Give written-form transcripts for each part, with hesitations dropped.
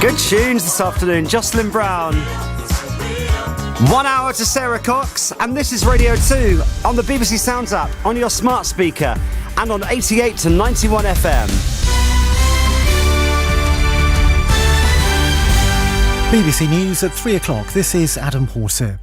Good tunes this afternoon. Jocelyn Brown. 1 hour to Sarah Cox, and this is Radio 2 on the BBC Sounds app, on your smart speaker, and on 88 to 91 FM. BBC News at 3 o'clock. This is Adam Porter.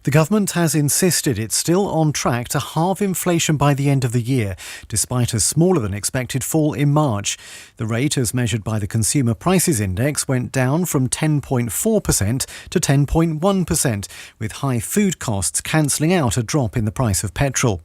The government has insisted it's still on track to halve inflation by the end of the year, despite a smaller than expected fall in March. The rate, as measured by the Consumer Prices Index, went down from 10.4% to 10.1%, with high food costs cancelling out a drop in the price of petrol.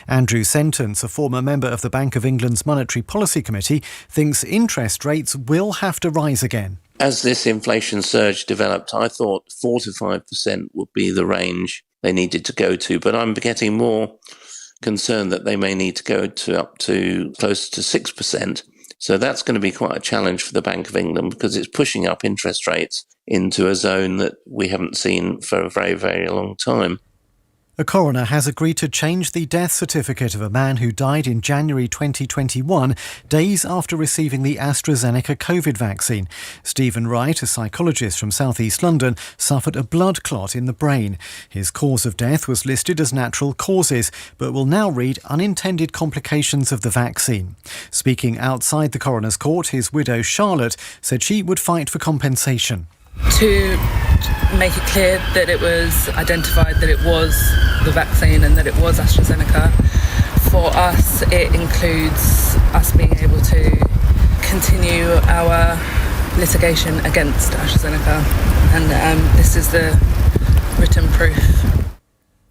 Andrew Sentance, a former member of the Bank of England's Monetary Policy Committee, thinks interest rates will have to rise again. As this inflation surge developed, I thought 4 to 5% would be the range they needed to go to, but I'm getting more concerned that they may need to go to up to close to 6%. So that's going to be quite a challenge for the Bank of England, because it's pushing up interest rates into a zone that we haven't seen for a very, very long time. A coroner has agreed to change the death certificate of a man who died in January 2021, days after receiving the AstraZeneca COVID vaccine. Stephen Wright, a psychologist from South East London, suffered a blood clot in the brain. His cause of death was listed as natural causes, but will now read unintended complications of the vaccine. Speaking outside the coroner's court, his widow Charlotte said she would fight for compensation. To make it clear that it was identified that it was the vaccine and that it was AstraZeneca. For us, it includes us being able to continue our litigation against AstraZeneca, and this is the written proof.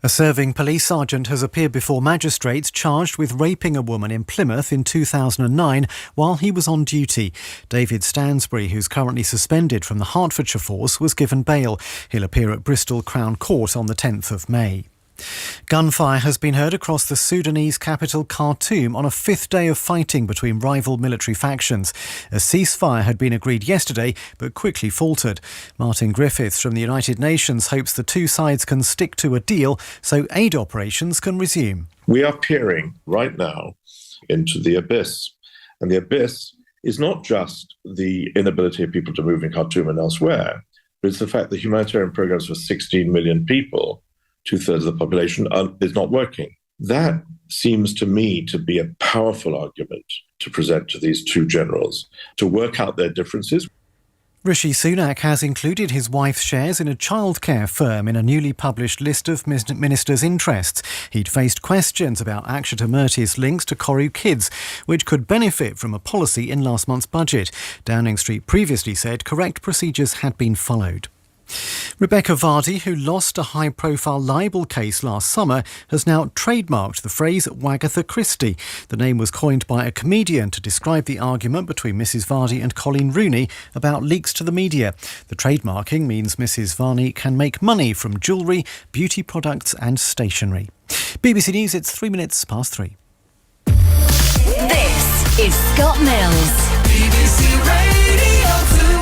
A serving police sergeant has appeared before magistrates charged with raping a woman in Plymouth in 2009 while he was on duty. David Stansbury, who's currently suspended from the Hertfordshire force, was given bail. He'll appear at Bristol Crown Court on the 10th of May. Gunfire has been heard across the Sudanese capital Khartoum on a fifth day of fighting between rival military factions. A ceasefire had been agreed yesterday but quickly faltered. Martin Griffiths from the United Nations hopes the two sides can stick to a deal so aid operations can resume. We are peering right now into the abyss, and the abyss is not just the inability of people to move in Khartoum and elsewhere, but it's the fact that humanitarian programs for 16 million people, 2/3 of the population, is not working. That seems to me to be a powerful argument to present to these two generals to work out their differences. Rishi Sunak has included his wife's shares in a childcare firm in a newly published list of ministers' interests. He'd faced questions about Akshata Murthy's links to Koru Kids, which could benefit from a policy in last month's budget. Downing Street previously said correct procedures had been followed. Rebecca Vardy, who lost a high-profile libel case last summer, has now trademarked the phrase Wagatha Christie. The name was coined by a comedian to describe the argument between Mrs Vardy and Colleen Rooney about leaks to the media. The trademarking means Mrs Varney can make money from jewellery, beauty products and stationery. BBC News, it's 3 minutes past 3. This is Scott Mills. BBC Radio 2.